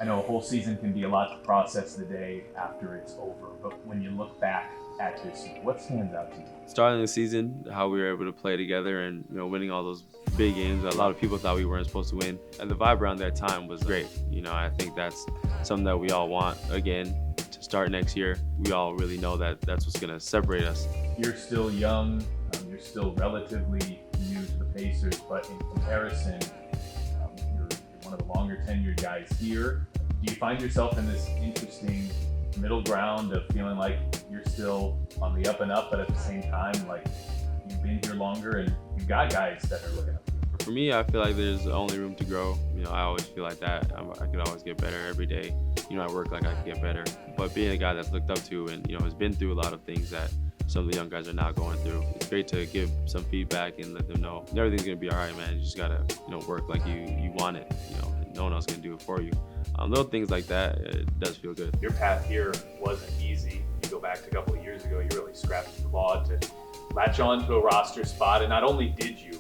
I know a whole season can be a lot to process the day after it's over, but when you look back at this year, what stands out to you? Starting the season, how we were able to play together and winning all those big games. A lot of people thought we weren't supposed to win, and the vibe around that time was great. I think that's something that we all want again to start next year. We all really know that that's what's going to separate us. You're still young, you're still relatively new to the Pacers, but in comparison, you're one of the longer tenured guys here. Do you find yourself in this interesting middle ground of feeling like you're still on the up and up, but at the same time, like you've been here longer and you've got guys that are looking up to you? For me, I feel like there's only room to grow. I always feel like that. I could always get better every day. I work like I could get better. But being a guy that's looked up to and, has been through a lot of things that some of the young guys are now going through, it's great to give some feedback and let them know everything's going to be all right, man. You just got to, work like you want it, and no one else can do it for you. Little things like that, it does feel good. Your path here wasn't easy. You go back to a couple of years ago, you really scrapped and clawed to latch on to a roster spot, and not only did you,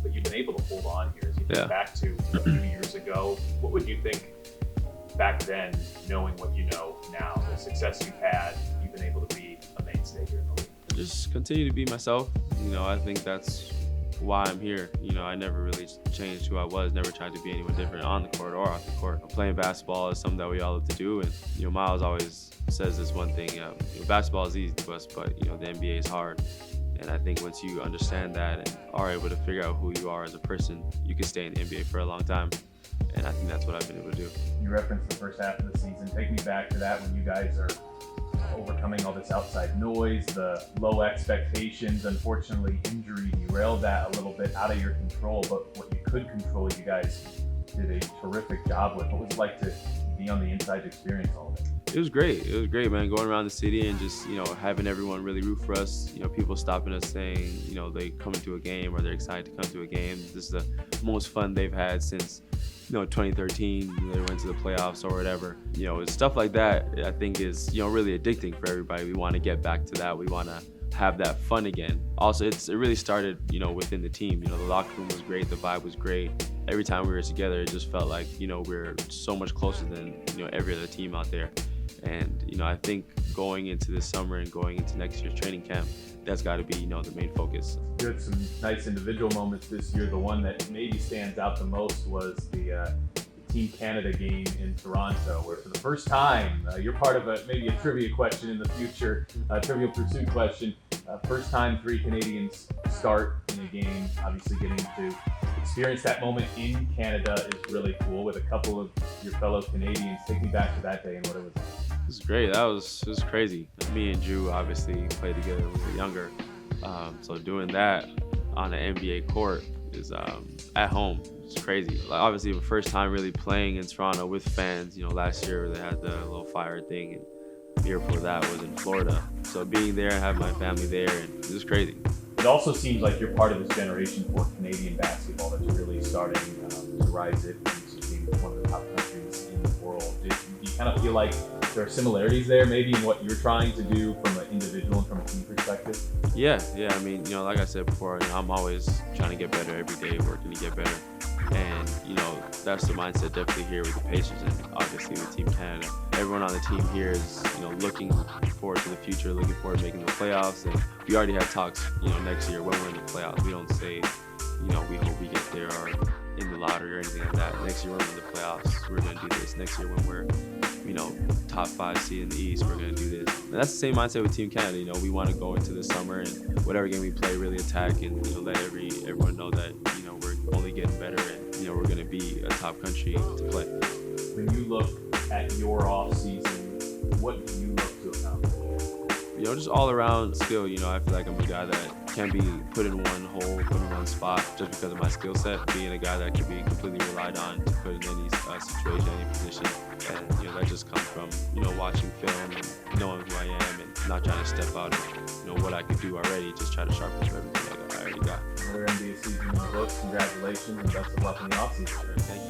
but you've been able to hold on here. As you think back to a few years ago, what would you think back then, knowing what you know now, the success you've had, you've been able to be a mainstay here in the league? Just continue to be myself. I think that's why I'm here. I never really changed who I was, never tried to be anyone different on the court or off the court. Playing basketball is something that we all love to do, and Miles always says this one thing, basketball is easy to us, but the NBA is hard. And I think once you understand that and are able to figure out who you are as a person, you can stay in the NBA for a long time. And I think that's what I've been able to do. You referenced the first half of the season. Take me back to that when you guys are overcoming all this outside noise, the low expectations. Unfortunately, injury derailed that a little bit out of your control, but what you could control, you guys did a terrific job with. What was it like to be on the inside to experience all of it? It was great, man. Going around the city and just, having everyone really root for us. People stopping us saying, they come into a game or they're excited to come to a game. This is the most fun they've had since 2013, they went to the playoffs or whatever. Stuff like that, I think is, really addicting for everybody. We want to get back to that. We want to have that fun again. Also, it really started, within the team. The locker room was great. The vibe was great. Every time we were together, it just felt like, we're so much closer than, every other team out there. And, I think going into this summer and going into next year's training camp, that's got to be, the main focus. You had some nice individual moments this year. The one that maybe stands out the most was the Team Canada game in Toronto, where for the first time, you're part of maybe a trivia question in the future, Trivial Pursuit question. First time 3 Canadians start in a game. Obviously getting to experience that moment in Canada is really cool with a couple of your fellow Canadians. Take me back to that day and what it was like. It was great. It was crazy. Me and Drew obviously played together when we were younger. So doing that on an NBA court is at home. It's crazy. Like, obviously, the first time really playing in Toronto with fans. Last year they had the little fire thing, and the year before that was in Florida. So being there and having my family there, and it was crazy. It also seems like you're part of this generation for Canadian basketball that's really starting to rise it into being one of the top countries in the world. Do you kind of feel like there are similarities there, maybe in what you're trying to do from an individual and from a team perspective? Yeah. I mean, like I said before, I'm always trying to get better every day, working to get better. And, that's the mindset definitely here with the Pacers and obviously with Team Canada. Everyone on the team here is, looking forward to the future, looking forward to making the playoffs. And we already have talks, next year when we're in the playoffs. We don't say, we hope we get there or in the lottery or anything like that. Next year when we're in the playoffs, we're going to do this. Next year when we're, top 5 seed in the East, we're going to do this. And that's the same mindset with Team Canada. We want to go into the summer and whatever game we play, really attack and, let everyone know that, we're only getting better and, we're going to be a top country to play. When you look at your off season, what do you look to accomplish? Just all around skill. I feel like I'm a guy that can be put in one hole, put in one spot just because of my skill set. Being a guy that can be completely relied on to put in any situation, any position. And, that just comes from, watching film and knowing who I am and not trying to step out of, what I could do already, just try to sharpen up everything I already got. Another NBA season in the books. Congratulations and best of luck in the offseason. Thank you.